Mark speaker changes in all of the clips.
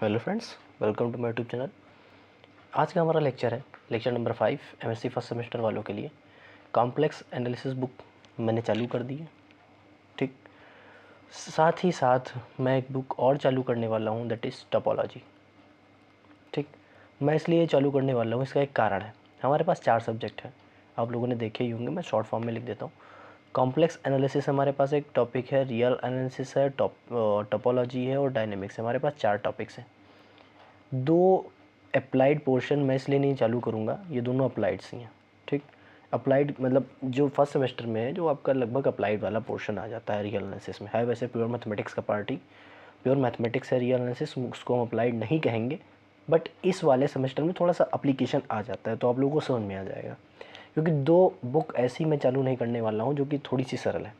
Speaker 1: Hello friends, welcome to my YouTube channel. आज का हमारा लेक्चर है lecture number 5 MSc first semester वालों के लिए। कॉम्प्लेक्स एनालिसिस बुक मैंने चालू कर दी है, ठीक। साथ ही साथ मैं एक बुक और चालू करने वाला हूँ, दैट इज़ टोपोलॉजी, ठीक। मैं इसलिए चालू करने वाला हूँ, इसका एक कारण है। हमारे पास 4 सब्जेक्ट हैं, आप लोगों ने देखे ही होंगे, मैं शॉर्ट फॉर्म में लिख देता हूँ। कॉम्प्लेक्स एनालिसिस हमारे पास एक टॉपिक है, रियल एनालिसिस है, टोपोलॉजी है और डायनेमिक्स। हमारे पास 4 टॉपिक्स हैं। 2 अप्लाइड पोर्शन मैं इसलिए नहीं चालू करूँगा, ये दोनों अप्लाइड्स ही हैं, ठीक। अप्लाइड मतलब जो फर्स्ट सेमेस्टर में है, जो आपका लगभग अप्लाइड वाला पोर्शन आ जाता है रियल एनालिसिस में। है वैसे प्योर मैथमेटिक्स का पार्ट ही, प्योर मैथमेटिक्स है रियल एनालिसिस, उसको हम अप्लाइड नहीं कहेंगे, बट इस वाले सेमेस्टर में थोड़ा सा अप्लीकेशन आ जाता है, तो आप लोगों को समझ में आ जाएगा। क्योंकि 2 बुक ऐसी मैं चालू नहीं करने वाला हूँ जो कि थोड़ी सी सरल है।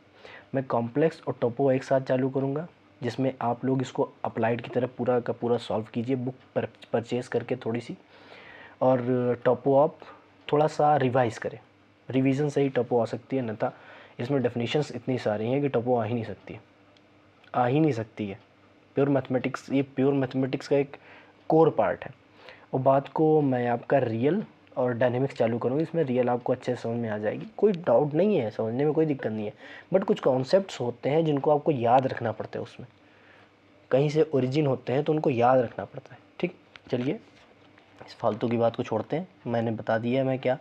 Speaker 1: मैं कॉम्प्लेक्स और टोपो एक साथ चालू करूँगा, जिसमें आप लोग इसको अप्लाइड की तरफ पूरा का पूरा सॉल्व कीजिए बुक परचेज़ करके थोड़ी सी, और टोपो आप थोड़ा सा रिवाइज़ करें। रिवीजन से ही टोपो आ सकती है, अन्यथा इसमें डेफिनेशंस इतनी सारी हैं कि टोपो आ ही नहीं सकती है। प्योर मैथमेटिक्स, ये प्योर मैथमेटिक्स का एक कोर पार्ट है। और बात को मैं आपका रियल और डायनेमिक्स चालू करूँगी, इसमें रियल आपको अच्छे से समझ में आ जाएगी, कोई डाउट नहीं है, समझने में कोई दिक्कत नहीं है। बट कुछ कॉन्सेप्ट्स होते हैं जिनको आपको याद रखना पड़ता है, उसमें कहीं से ओरिजिन होते हैं तो उनको याद रखना पड़ता है, ठीक। चलिए इस फालतू की बात को छोड़ते हैं। मैंने बता दिया है मैं क्या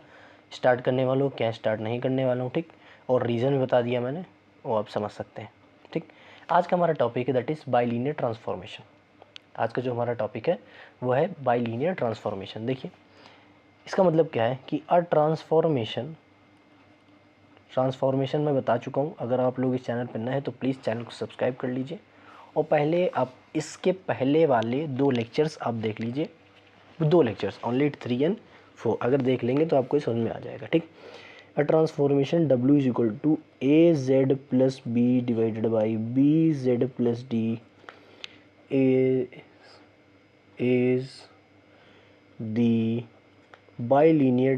Speaker 1: स्टार्ट करने वाला हूँ, क्या स्टार्ट नहीं करने वाला हूँ, ठीक। और रीज़न भी बता दिया मैंने, वो आप समझ सकते हैं, ठीक। आज का हमारा टॉपिक है दैट इज़ बाइलीनियर ट्रांसफॉर्मेशन। आज का जो हमारा टॉपिक है वो है बाइलीनियर ट्रांसफॉर्मेशन। देखिए इसका मतलब क्या है कि ट्रांसफॉर्मेशन मैं बता चुका हूँ। अगर आप लोग इस चैनल पर नए हैं तो प्लीज़ चैनल को सब्सक्राइब कर लीजिए, और पहले आप इसके पहले वाले 2 लेक्चर्स आप देख लीजिए। 2 लेक्चर्स ओनली 3 and 4 अगर देख लेंगे तो आपको समझ में आ जाएगा, ठीक। A transformation W is equal to AZ plus B divided by BZ plus D is the bilinear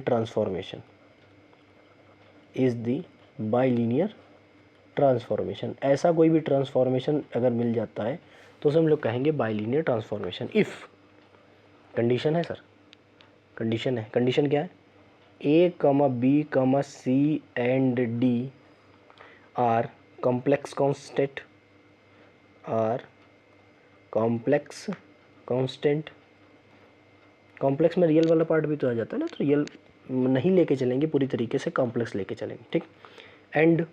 Speaker 1: transformation, ऐसा कोई भी ट्रांसफॉर्मेशन अगर मिल जाता है तो उसे हम लोग कहेंगे बाइलीनियर ट्रांसफॉर्मेशन। इफ़ कंडीशन है सर, कंडीशन क्या है, A, B, C and D are complex constant. Complex में रियल वाला पार्ट भी तो आ जाता है ना, तो रियल नहीं लेके चलेंगे, पूरी तरीके से कॉम्प्लेक्स लेके चलेंगे, ठीक। And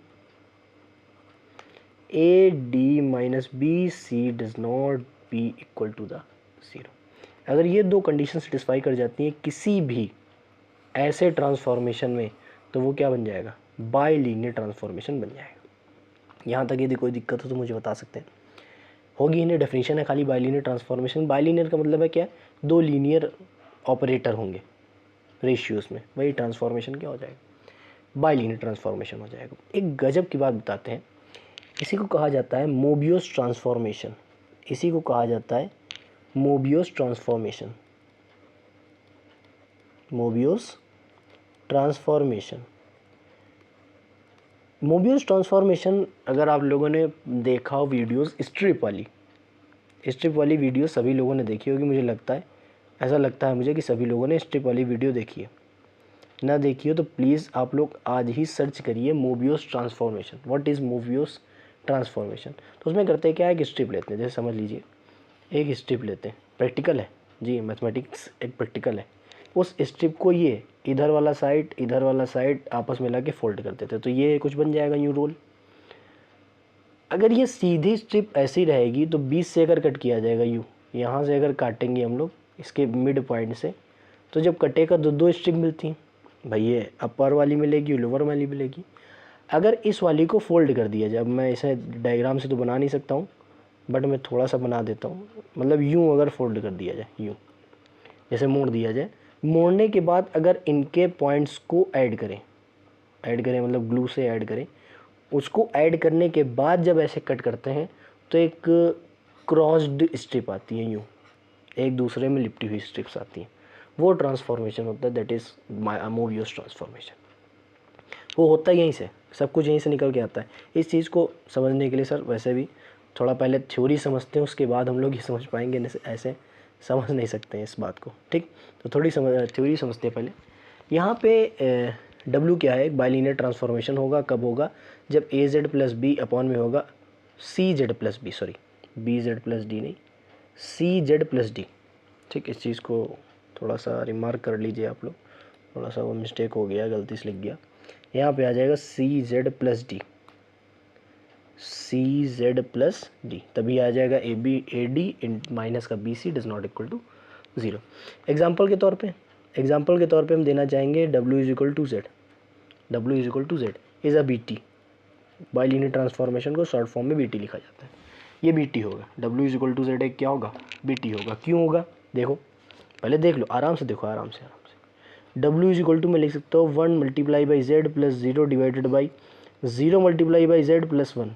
Speaker 1: AD minus BC does not be equal to the 0। अगर ये 2 कंडीशन सेटिस्फाई कर जाती हैं किसी भी ऐसे ट्रांसफॉर्मेशन में, तो वो क्या बन जाएगा, बाइलीनियर ट्रांसफॉर्मेशन बन जाएगा। यहाँ तक यदि कोई दिक्कत हो तो मुझे बता सकते हैं। होगी इन्हें डेफिनेशन है खाली बाइलीनियर ट्रांसफॉर्मेशन। बाइलीनियर का मतलब है क्या, 2 लीनियर ऑपरेटर होंगे रेशियोज में, वही ट्रांसफॉर्मेशन क्या हो जाएगा, बाइलीनियर ट्रांसफॉर्मेशन हो जाएगा। एक गजब की बात बताते हैं, इसी को कहा जाता है मोबियस ट्रांसफॉर्मेशन। मोबियस ट्रांसफॉर्मेशन अगर आप लोगों ने देखा हो वीडियोस, स्ट्रिप वाली वीडियो सभी लोगों ने देखी होगी, मुझे लगता है, ऐसा लगता है मुझे कि सभी लोगों ने स्ट्रिप वाली वीडियो देखी है। ना देखी हो तो प्लीज़ आप लोग आज ही सर्च करिए Mobius transformation, what is Mobius transformation. तो उसमें करते हैं क्या, एक स्ट्रिप लेते हैं, जैसे समझ लीजिए एक स्ट्रिप लेते हैं, प्रैक्टिकल है जी, मैथमेटिक्स एक प्रैक्टिकल है। उस स्ट्रिप को ये इधर वाला साइड आपस में ला के फोल्ड कर देते हैं, तो ये कुछ बन जाएगा यूँ रोल। अगर ये सीधी स्ट्रिप ऐसी रहेगी तो 20 से अगर कट किया जाएगा यूँ, यहाँ से अगर काटेंगे हम लोग इसके मिड पॉइंट से, तो जब कटेगा 2 स्ट्रिप मिलती हैं भाई, ये अपर वाली मिलेगी, लोअर वाली मिलेगी। अगर इस वाली को फोल्ड कर दिया जाए, मैं इसे डायग्राम से तो बना नहीं सकता हूँ, बट मैं थोड़ा सा बना देता हूँ, मतलब यूँ अगर फोल्ड कर दिया जाए, यूँ जैसे मोड़ दिया जाए, मोड़ने के बाद अगर इनके पॉइंट्स को ऐड करें मतलब ग्लू से ऐड करें, उसको ऐड करने के बाद जब ऐसे कट करते हैं तो एक क्रॉस्ड स्ट्रिप आती है, यूँ एक दूसरे में लिपटी हुई स्ट्रिप्स आती हैं, वो ट्रांसफॉर्मेशन होता है, दैट इज़ मोबियस ट्रांसफॉर्मेशन। वो होता है यहीं से, सब कुछ यहीं से निकल के आता है। इस चीज़ को समझने के लिए सर वैसे भी थोड़ा पहले थ्योरी समझते हैं, उसके बाद हम लोग ये समझ पाएंगे ऐसे समझ नहीं सकते हैं इस बात को, ठीक। तो थोड़ी थ्योरी समझते हैं पहले। यहाँ पे W क्या है, एक बाइलिनियर ट्रांसफॉर्मेशन होगा, कब होगा, जब AZ प्लस बी अपॉन में होगा CZ plus B, sorry BZ plus D नहीं, CZ प्लस डी, ठीक। इस चीज़ को थोड़ा सा रिमार्क कर लीजिए आप लोग, थोड़ा सा वो मिस्टेक हो गया, गलती से लिख गया। यहाँ पे आ जाएगा CZ plus D, CZ plus D, तभी आ जाएगा AD इन माइनस का BC does not equal to 0। Example के तौर पे हम देना चाहेंगे W is equal to Z, W is equal to Z is a BT, bilinear transformation को शॉर्ट फॉर्म में BT लिखा जाता है, ये BT होगा। W is equal to Z एक क्या होगा, BT होगा। क्यों होगा, देखो पहले देख लो, आराम से देखो, आराम से। W इज इक्वल टू मैं लिख सकता हूँ 1 multiply by Z plus 0 divided by 0 multiply by Z plus 1।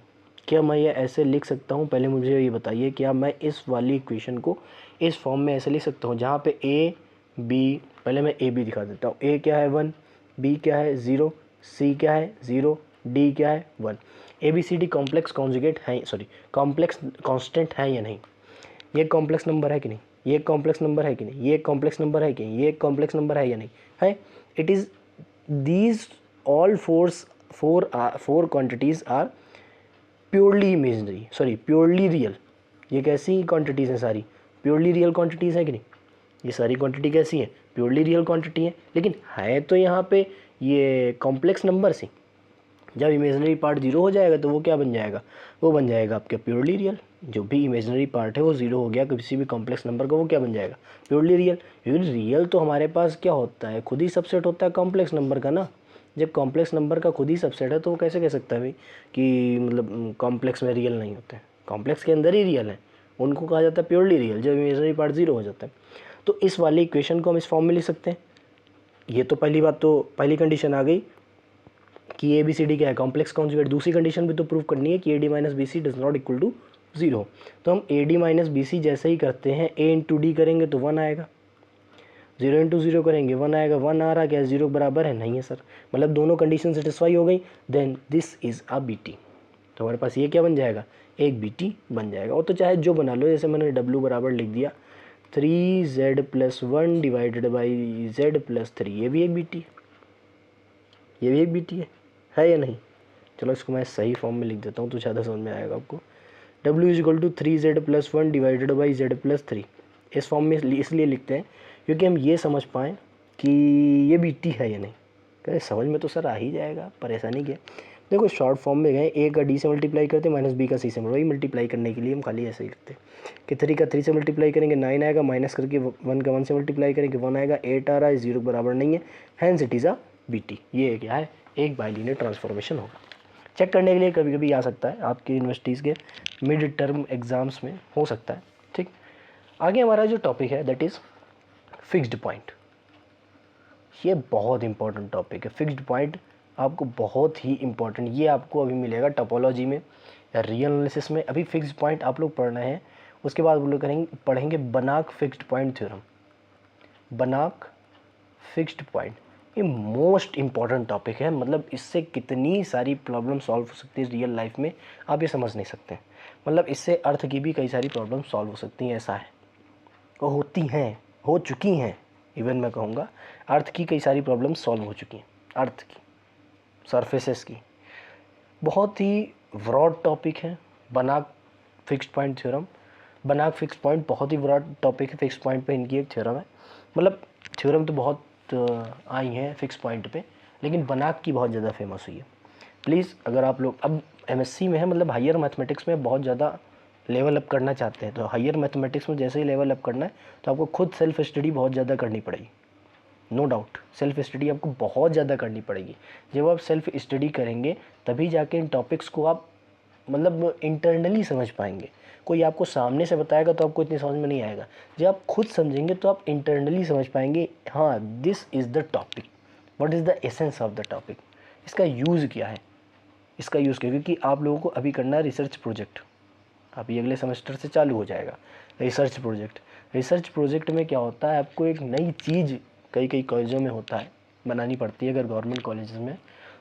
Speaker 1: क्या मैं ये ऐसे लिख सकता हूँ, पहले मुझे ये बताइए, क्या मैं इस वाली इक्वेशन को इस फॉर्म में ऐसे लिख सकता हूँ, जहाँ पे A B, पहले मैं A B दिखा देता हूँ। A क्या है 1, B क्या है 0, C क्या है 0, D क्या है 1। ABCD कॉम्प्लेक्स कॉन्जुगेट है, सॉरी कॉम्प्लेक्स कांस्टेंट है या नहीं, ये कॉम्प्लेक्स नंबर है कि नहीं, ये कॉम्प्लेक्स नंबर है कि नहीं, ये कॉम्प्लेक्स नंबर है कि नहीं, ये कॉम्प्लेक्स नंबर है या नहीं है। It is these all four quantities are purely imaginary, sorry purely real. ये कैसी क्वांटिटीज़ हैं, सारी प्योरली रियल क्वांटिटीज़ हैं कि नहीं, ये सारी क्वांटिटी कैसी हैं, प्योरली रियल क्वांटिटी है। लेकिन है तो यहाँ पे ये कॉम्प्लेक्स नंबर से, जब इमेजनरी पार्ट 0 हो जाएगा तो वो क्या बन जाएगा, वो बन जाएगा आपके प्योरली रियल। जो भी इमेजनरी पार्ट है वो 0 हो गया किसी भी कॉम्प्लेक्स नंबर का, वो क्या बन जाएगा, प्योरली रियल। क्योंकि रियल तो हमारे पास क्या होता है, खुद ही सबसेट होता है कॉम्प्लेक्स नंबर का ना। जब कॉम्प्लेक्स नंबर का खुद ही सबसेट है तो वो कैसे कह सकता है भाई कि मतलब कॉम्प्लेक्स में रियल नहीं होते हैं, कॉम्प्लेक्स के अंदर ही रियल है, उनको कहा जाता है प्योरली रियल, जब इमेजनरी पार्ट 0 हो जाता है। तो इस वाली इक्वेशन को हम इस फॉर्म में लिख सकते हैं। ये तो पहली बात, तो पहली कंडीशन आ गई कि ABCD क्या है, कॉम्प्लेक्स कॉन्जुगेट। दूसरी कंडीशन भी तो प्रूव करनी है कि AD minus BC does not equal to 0। तो हम AD माइनस BC जैसे ही करते हैं, A इंटू डी करेंगे तो 1 आएगा, 0 इंटू 0 करेंगे 1 आएगा। 1 आ रहा क्या, 0 बराबर है, नहीं है सर, मतलब दोनों कंडीशन सेटिस्फाई हो गई, then this is a BT। तो हमारे पास ये क्या बन जाएगा, एक BT बन जाएगा। और तो चाहे जो बना लो, जैसे मैंने W बराबर लिख दिया 3Z plus 1 divided by Z plus 3, ये भी एक BT, ये भी एक BT है या नहीं। चलो इसको मैं सही फॉर्म में लिख देता हूँ तो ज़्यादा समझ में आएगा आपको। W is equal to 3Z plus 1 divided by Z plus 3, इस फॉर्म में इसलिए लिखते हैं क्योंकि हम ये समझ पाएँ कि ये BT है या नहीं। कहे समझ में तो सर आ ही जाएगा, परेशानी क्या। देखो शॉर्ट फॉर्म में गए, A का D से मल्टीप्लाई करते, माइनस B का C से, वही मल्टीप्लाई करने के लिए हम खाली ऐसे ही लिखते कि 3 का 3 से मल्टीप्लाई करेंगे 9 आएगा, माइनस करके 1 का 1 से मल्टीप्लाई करेंगे 1 आएगा, 8 आ रहा है, 0 बराबर नहीं है, hence it is a BT। ये क्या है, एक बाइलिनियर ट्रांसफॉर्मेशन होगा। चेक करने के लिए कभी कभी आ सकता है आपकी यूनिवर्सिटीज़ के मिड टर्म एग्ज़ाम्स में, हो सकता है, ठीक। आगे हमारा जो टॉपिक है दैट इज़ फिक्स्ड पॉइंट। ये बहुत इंपॉर्टेंट टॉपिक है, फिक्स्ड पॉइंट आपको बहुत ही इंपॉर्टेंट, ये आपको अभी मिलेगा टोपोलॉजी में या रियल एनालिसिस में। अभी फिक्स्ड पॉइंट आप लोग पढ़ना है, उसके बाद हम लोग पढ़ेंगे बनाक फिक्स्ड पॉइंट थ्योरम। बनाक फिक्स्ड पॉइंट ये मोस्ट इम्पॉर्टेंट टॉपिक है, मतलब इससे कितनी सारी प्रॉब्लम सॉल्व हो सकती है रियल लाइफ में, आप ये समझ नहीं सकते। मतलब इससे अर्थ की भी कई सारी प्रॉब्लम सॉल्व हो सकती हैं, ऐसा है, वो होती हैं, हो चुकी हैं, इवन मैं कहूँगा अर्थ की कई सारी प्रॉब्लम सॉल्व हो चुकी हैं, अर्थ की सरफेसेस की। बहुत ही ब्रॉड टॉपिक है बनाक फिक्स्ड पॉइंट थ्योरम। बनाक फिक्स्ड पॉइंट बहुत ही ब्रॉड टॉपिक है, फिक्स्ड पॉइंट पे इनकी एक थ्योरम है, मतलब थ्योरम तो बहुत आई हैं फिक्स पॉइंट पे, लेकिन बनाक की बहुत ज़्यादा फेमस हुई है। प्लीज़ अगर आप लोग अब MSc में है, मतलब हायर मैथमेटिक्स में बहुत ज़्यादा लेवल अप करना चाहते हैं, तो हायर मैथमेटिक्स में जैसे ही लेवल अप करना है तो आपको खुद सेल्फ स्टडी बहुत ज़्यादा करनी पड़ेगी, नो डाउट सेल्फ स्टडी आपको बहुत ज़्यादा करनी पड़ेगी। जब आप सेल्फ स्टडी करेंगे तभी जाके इन टॉपिक्स को आप मतलब इंटरनली समझ पाएंगे। कोई आपको सामने से बताएगा तो आपको इतनी समझ में नहीं आएगा, जब आप खुद समझेंगे तो आप इंटरनली समझ पाएंगे, हाँ this is the topic, what is the essence of the topic, इसका यूज़ क्या है, इसका यूज़ क्या। क्योंकि आप लोगों को अभी करना है रिसर्च प्रोजेक्ट, अभी अगले सेमेस्टर से चालू हो जाएगा रिसर्च प्रोजेक्ट। रिसर्च प्रोजेक्ट में क्या होता है, आपको एक नई चीज़ कई कॉलेजों में होता है, बनानी पड़ती है। अगर गवर्नमेंट कॉलेजेस में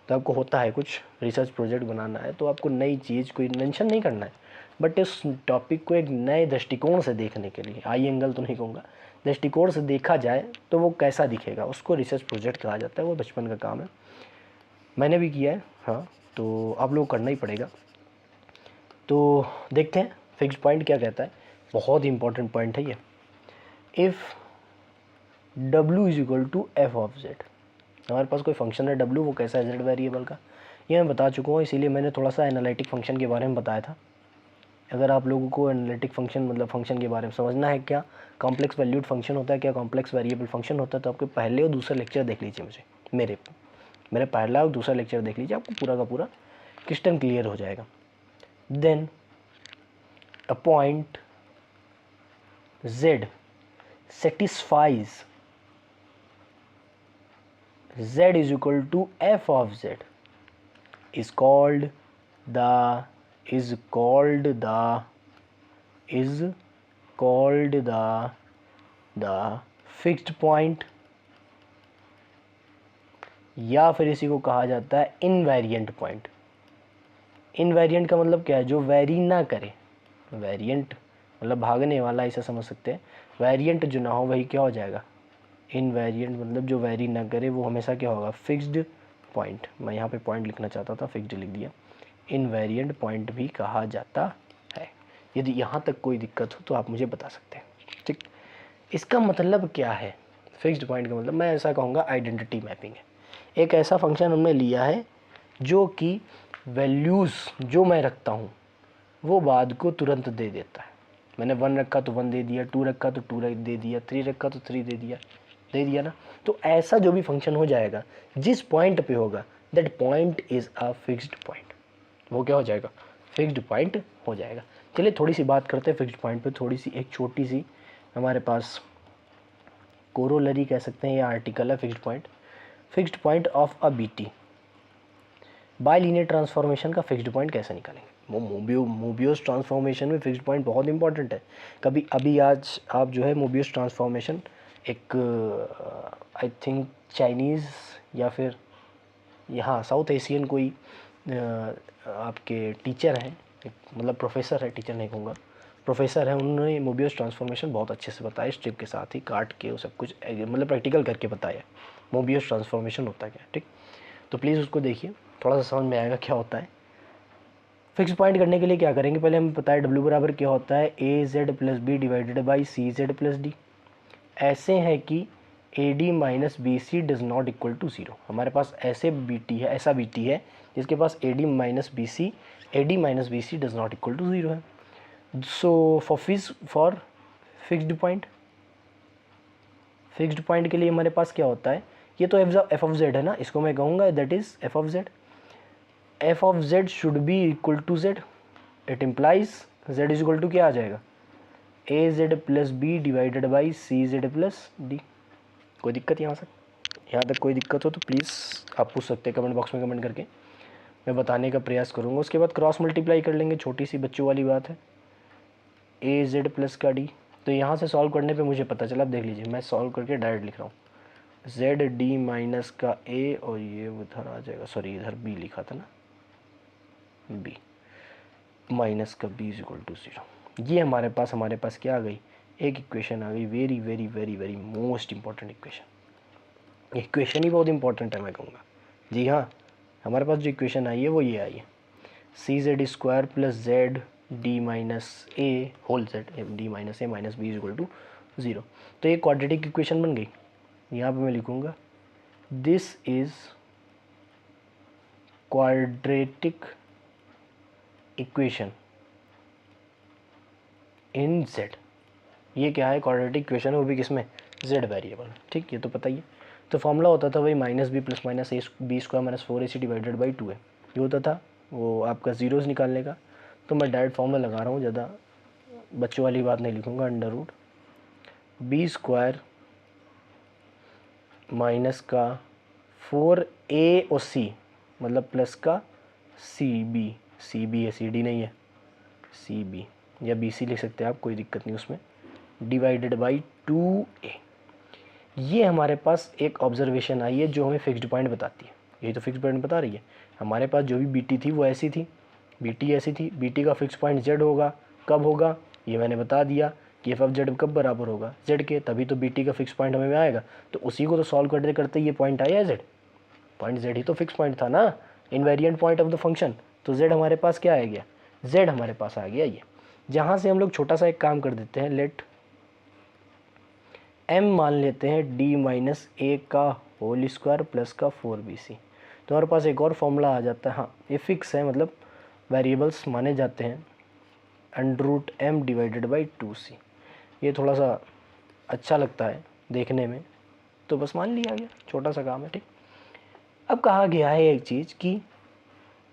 Speaker 1: तो आपको होता है कुछ रिसर्च प्रोजेक्ट बनाना है, तो आपको नई चीज़ कोई इन्वेंशन नहीं करना है, बट इस टॉपिक को एक नए दृष्टिकोण से देखने के लिए, आई एंगल तो नहीं कहूँगा, दृष्टिकोण से देखा जाए तो वो कैसा दिखेगा, उसको रिसर्च प्रोजेक्ट कहा जाता है। वो बचपन का काम है, मैंने भी किया है, हाँ, तो आप लोग करना ही पड़ेगा। तो देखते हैं फिक्स्ड पॉइंट क्या कहता है। बहुत ही इंपॉर्टेंट पॉइंट है ये। If w is equal to F of Z, हमारे पास कोई फंक्शन है w, वो कैसा है, जेड वेरिएबल का, ये मैं बता चुका हूँ, इसीलिए मैंने थोड़ा सा एनालिटिक फंक्शन के बारे में बताया था। अगर आप लोगों को एनालिटिक फंक्शन मतलब फंक्शन के बारे में समझना है, क्या कॉम्प्लेक्स वैल्यूड फंक्शन होता है, क्या कॉम्प्लेक्स वेरिएबल फंक्शन होता है, तो आपके पहले और दूसरा लेक्चर देख लीजिए मुझे, मेरे पहला और दूसरा लेक्चर देख लीजिए, आपको पूरा का पूरा क्रिस्टल क्लियर हो जाएगा। Then a point z satisfies z is equal to f of z is called the fixed point, या फिर इसी को कहा जाता है इनवेरिएंट पॉइंट। इनवेरिएंट का मतलब क्या है, जो वेरी ना करे। वेरिएंट मतलब भागने वाला, ऐसा समझ सकते हैं। वेरिएंट जो ना हो वही क्या हो जाएगा, इनवेरिएंट, मतलब जो वेरी ना करे वो हमेशा क्या होगा, फिक्स्ड पॉइंट। मैं यहाँ पे पॉइंट लिखना चाहता था, फिक्स्ड लिख दिया। इनवेरिएंट पॉइंट भी कहा जाता है। यदि यहाँ तक कोई दिक्कत हो तो आप मुझे बता सकते हैं, ठीक। इसका मतलब क्या है फिक्स्ड पॉइंट का मतलब, मैं ऐसा कहूँगा आइडेंटिटी मैपिंग है। एक ऐसा फंक्शन हमने लिया है जो कि वैल्यूज़ जो मैं रखता हूँ वो बाद को तुरंत दे देता है। मैंने 1 रखा तो 1 दे दिया, 2 रखा तो 2 दे दिया, 3 रखा तो 3 दे दिया ना। तो ऐसा जो भी फंक्शन हो जाएगा जिस पॉइंट पे होगा, that point is a fixed point. वो क्या हो जाएगा, फिक्स्ड पॉइंट हो जाएगा। चलिए थोड़ी सी बात करते हैं फिक्स्ड पॉइंट पे, थोड़ी सी एक छोटी सी हमारे पास कोरोलरी कह सकते हैं या आर्टिकल है fixed point. Fixed point of a BT, bilinear transformation का फिक्स्ड पॉइंट कैसे निकालेंगे। वो मोबियस ट्रांसफॉर्मेशन में फिक्स्ड पॉइंट बहुत इंपॉर्टेंट है। कभी अभी आज आप जो है मोबियस ट्रांसफॉर्मेशन, एक आई थिंक चाइनीज़ या फिर यहाँ साउथ एशियन कोई आपके टीचर हैं, मतलब प्रोफेसर है, टीचर नहीं कहूँगा, प्रोफेसर है, उन्होंने मोबियस ट्रांसफॉर्मेशन बहुत अच्छे से बताया, स्ट्रिप के साथ ही काट के वो सब कुछ मतलब प्रैक्टिकल करके बताया मोबियस ट्रांसफॉर्मेशन होता क्या, ठीक। तो प्लीज़ उसको देखिए, थोड़ा सा समझ में आएगा क्या होता है। फिक्स पॉइंट करने के लिए क्या करेंगे, पहले हमें पता है W बराबर क्या होता है, A Z plus B divided by C Z plus D. ऐसे है कि A D minus B C does not equal to zero. हमारे पास ऐसे बीटी है, ऐसा बीटी है जिसके पास A D minus B C does not equal to zero है। सो फॉर फिक्स्ड पॉइंट के लिए हमारे पास क्या होता है, ये तो एफ ऑफ जेड है ना, इसको मैं कहूँगा that is F of Z. F of Z should be equal to Z, it implies Z is equal to क्या आ जाएगा, A Z plus B divided by C Z plus D. कोई दिक्कत यहाँ तक कोई दिक्कत हो तो प्लीज़ आप पूछ सकते हैं कमेंट बॉक्स में कमेंट करके, मैं बताने का प्रयास करूँगा। उसके बाद क्रॉस मल्टीप्लाई कर लेंगे, छोटी सी बच्चों वाली बात है, ए जेड प्लस का डी। तो यहाँ से सॉल्व करने पे मुझे पता चला, अब देख लीजिए मैं सॉल्व करके डायरेक्ट लिख रहा हूँ, जेड डी माइनस का ए, और ये उधर आ जाएगा, सॉरी इधर बी लिखा था ना, बी माइनस का B is equal to zero. ये हमारे पास क्या आ गई, एक इक्वेशन आ गई, very very very very most important equation. Equation ही बहुत इंपॉर्टेंट है मैं कहूँगा। जी हाँ, हमारे पास जो इक्वेशन आई है वो ये आई है, C Z square plus Z D minus A whole Z D minus A minus B is equal to zero. तो ये क्वाड्रेटिक इक्वेशन बन गई। यहाँ पे मैं लिखूँगा this is quadratic equation in Z. ये क्या है, क्वाड्रेटिक इक्वेशन है, वो भी किसमें, जेड वेरिएबल, ठीक। ये तो पता ही है। तो फॉर्मूला होता था वही minus B plus minus A B square minus 4ac divided by 2 है, ये होता था वो आपका ज़ीरोज़ निकालने का। तो मैं डायरेक्ट फॉर्मूला लगा रहा हूँ, ज़्यादा बच्चों वाली बात नहीं लिखूँगा, under root B square minus का 4a और c मतलब प्लस का सी बी है, सी डी नहीं है, सी बी या बी सी लिख सकते हैं आप, कोई दिक्कत नहीं उसमें, डिवाइडेड बाई 2a। ये हमारे पास एक ऑब्जर्वेशन आई है जो हमें फिक्स्ड पॉइंट बताती है, यही तो फिक्स्ड पॉइंट बता रही है। हमारे पास जो भी बीटी थी वो ऐसी थी, बी टी ऐसी थी, बी टी का फिक्स पॉइंट जेड होगा, कब होगा ये मैंने बता दिया कि एफ ऑफ जेड कब बराबर होगा जेड के, तभी तो बी टी का फिक्स पॉइंट हमें में आएगा। तो उसी को तो सॉल्व करते करते ये पॉइंट आया है जेड, पॉइंट जेड ही तो फिक्स पॉइंट था ना, invariant point of the function. तो जेड हमारे पास क्या आ गया, जेड हमारे पास आ गया ये। जहाँ से हम लोग छोटा सा एक काम कर देते हैं, लेट एम मान लेते हैं डी माइनस ए का होल स्क्वायर प्लस का 4bc। तो हमारे पास एक और फॉर्मूला आ जाता है, हाँ ये फिक्स है, मतलब वेरिएबल्स माने जाते हैं √m डिवाइडेड बाई 2c। ये थोड़ा सा अच्छा लगता है देखने में, तो बस मान लिया गया, छोटा सा काम है, ठीक। अब कहा गया है एक चीज़ कि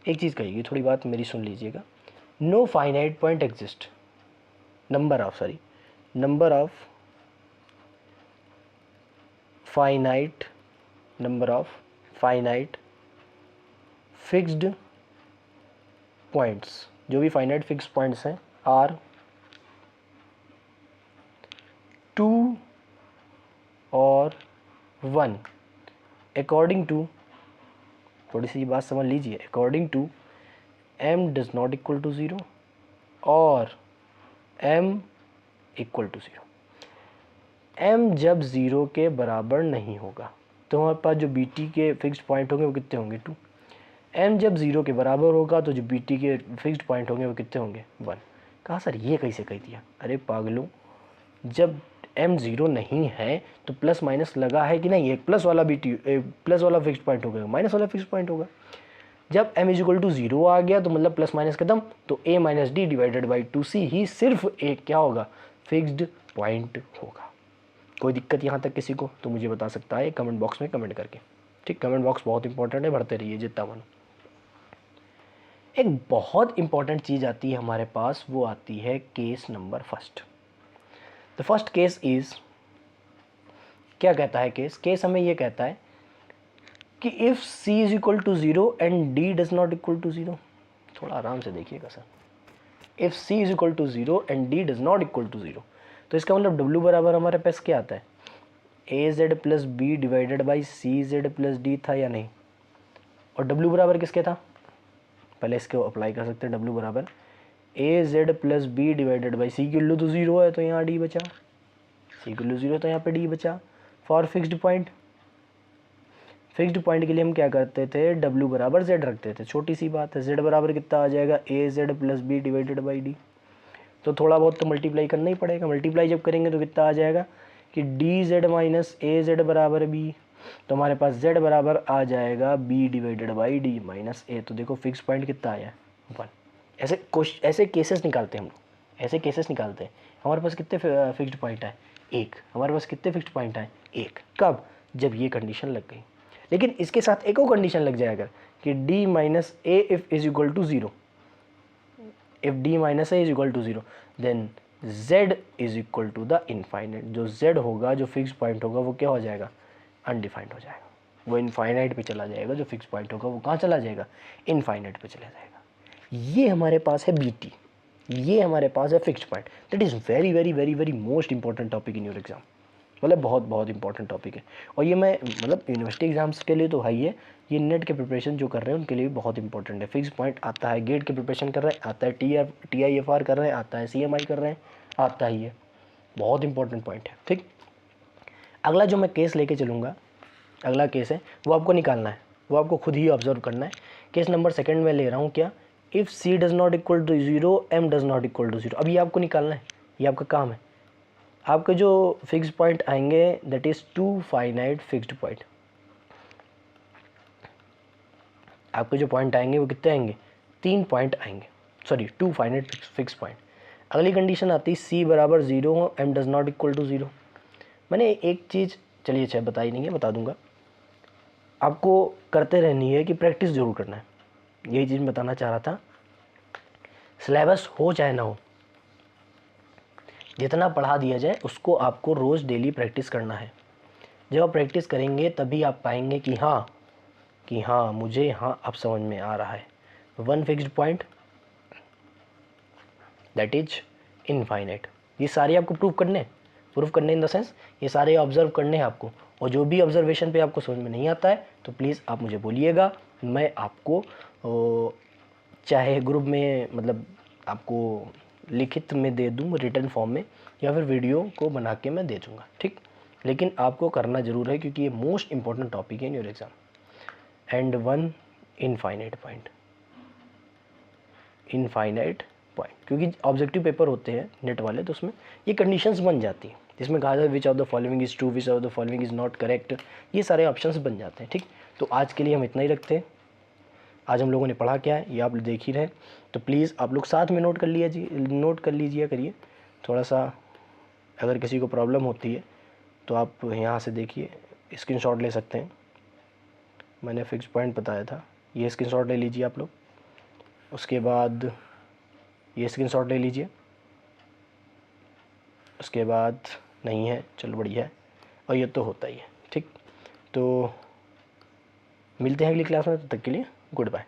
Speaker 1: एक चीज़ कहिएगी, थोड़ी बात मेरी सुन लीजिएगा। No finite point exist, number of finite fixed points, जो भी फाइनाइट फिक्स पॉइंट्स हैं आर 2 और 1 अकॉर्डिंग टू, थोड़ी सी बात समझ लीजिए, according to m does not equal to 0 और m इक्वल टू 0। m जब 0 के बराबर नहीं होगा तो हमारे पास जो बी टी के फिक्स्ड पॉइंट होंगे वो कितने होंगे 2। m जब 0 के बराबर होगा तो जो बी टी के फिक्स्ड पॉइंट होंगे वो कितने होंगे 1। कहा सर ये कैसे कह दिया, अरे पागलों, जब m 0 नहीं है तो प्लस माइनस लगा है कि नहीं, एक प्लस वाला बी टी प्लस वाला फिक्स्ड पॉइंट होगा, माइनस वाला फिक्स्ड पॉइंट होगा। जब m इज इक्वल टू 0 आ गया तो मतलब प्लस माइनस खत्म, तो a minus D divided by 2c ही सिर्फ एक क्या होगा, फिक्स्ड पॉइंट होगा। कोई दिक्कत यहाँ तक किसी को तो मुझे बता सकता है कमेंट बॉक्स में कमेंट करके, ठीक। कमेंट बॉक्स बहुत इंपॉर्टेंट है, भरते रहिए जितना बनो। एक बहुत इंपॉर्टेंट चीज़ आती है हमारे पास, वो आती है case number first. The first case is, क्या कहता है केस हमें ये कहता है कि if c is equal to 0 and d does not equal to 0। थोड़ा आराम से देखिएगा sir, if c is equal to 0 and d does not equal to 0, तो इसका मतलब w बराबर हमारे पास क्या आता है, A Z plus B divided by C Z plus D था या नहीं। और w बराबर किसके था, पहले इसको अप्लाई कर सकते हैं, w बराबर A Z plus B divided by C की वैल्यू तो 0 है तो यहाँ d बचा, सी की वैल्यू 0 तो यहाँ पे d बचा। For fixed point, fixed point के लिए हम क्या करते थे, w बराबर z रखते थे, छोटी सी बात है, z बराबर कितना आ जाएगा, A Z plus B divided by D. तो थोड़ा बहुत तो मल्टीप्लाई करना ही पड़ेगा, मल्टीप्लाई जब करेंगे तो कितना आ जाएगा कि D Z minus A Z बराबर बी, तो हमारे पास z बराबर आ जाएगा b divided by D minus A. तो देखो फिक्स पॉइंट कितना आया 1। ऐसे केसेस निकालते हैं हम लोग, ऐसे केसेस निकालते हैं। हमारे पास कितने फिक्स्ड पॉइंट है, 1। हमारे पास कितने फिक्स्ड पॉइंट है, 1। कब, जब ये कंडीशन लग गई। लेकिन इसके साथ एक और कंडीशन लग जाए अगर, कि d minus A if is equal to 0, if d minus A is equal to 0 then z is equal to the infinite. जो z होगा, जो फिक्स पॉइंट होगा वो क्या हो जाएगा, अनडिफाइंड हो जाएगा, वो इनफाइनाइट पे चला जाएगा। जो फिक्स पॉइंट होगा वो कहाँ चला जाएगा, इनफाइनाइट पे चला जाएगा। ये हमारे पास है BT, ये हमारे पास है fixed point. That is very very very very most important topic in your exam, मतलब बहुत बहुत इंपॉर्टेंट टॉपिक है। और ये मैं मतलब यूनिवर्सिटी एग्जाम्स के लिए तो है ही है, ये नेट के प्रिपरेशन जो कर रहे हैं उनके लिए भी बहुत इंपॉर्टेंट है। फिक्स पॉइंट आता है, गेट के प्रिपरेशन कर रहे हैं आता है, TIFR कर रहे हैं आता है, CMI कर रहे हैं आता ही है, बहुत इंपॉर्टेंट पॉइंट है, ठीक। अगला जो मैं केस लेके चलूँगा, अगला केस है वो आपको निकालना है, वो आपको खुद ही ऑब्जर्व करना है। केस नंबर सेकंड में ले रहा हूँ क्या, if c does not equal to 0 m does not equal to 0। अब ये आपको निकालना है, ये आपका काम है। आपके जो फिक्स पॉइंट आएंगे that is 2 finite fixed point. आपके जो पॉइंट आएंगे वो कितने आएंगे, 3 पॉइंट आएंगे, सॉरी 2 फाइनाइट फिक्स पॉइंट। अगली कंडीशन आती है c बराबर 0 हो, m does not equal to 0। मैंने एक चीज़, चलिए अच्छा बताई नहीं है, बता दूंगा, आपको करते रहनी है कि प्रैक्टिस ज़रूर करना है। यही चीज़ मैं बताना चाह रहा था, सिलेबस हो चाहे ना हो, जितना पढ़ा दिया जाए उसको आपको रोज़ डेली प्रैक्टिस करना है। जब आप प्रैक्टिस करेंगे तभी आप पाएंगे कि हाँ मुझे यहाँ अब समझ में आ रहा है। One fixed point that is infinite, ये सारे आपको प्रूव करने इन द सेंस ये सारे ऑब्जर्व करने हैं आपको। और जो भी ऑब्जर्वेशन पे आपको समझ में नहीं आता है तो प्लीज़ आप मुझे बोलिएगा, मैं आपको चाहे ग्रुप में मतलब आपको लिखित में दे दूँ रिटर्न फॉर्म में, या फिर वीडियो को बना के मैं दे दूँगा, ठीक। लेकिन आपको करना ज़रूर है क्योंकि ये मोस्ट इंपॉर्टेंट टॉपिक है in your exam. And one infinite point, infinite point, क्योंकि ऑब्जेक्टिव पेपर होते हैं नेट वाले, तो उसमें ये कंडीशंस बन जाती हैं जिसमें कहा जाता है which of the following is true, which of the following is not correct, ये सारे ऑप्शंस बन जाते हैं, ठीक। तो आज के लिए हम इतना ही रखते हैं। आज हम लोगों ने पढ़ा क्या है ये आप देख ही रहे, तो प्लीज़ आप लोग साथ में नोट कर लीजिए करिए थोड़ा सा। अगर किसी को प्रॉब्लम होती है तो आप यहाँ से देखिए, स्क्रीनशॉट ले सकते हैं। मैंने फिक्स पॉइंट बताया था, ये स्क्रीनशॉट ले लीजिए आप लोग। उसके बाद ये स्क्रीनशॉट ले लीजिए। उसके बाद नहीं है, चलो बढ़िया है, और ये तो होता ही है, ठीक। तो मिलते हैं अगली क्लास में, तब तक के लिए गुड बाय।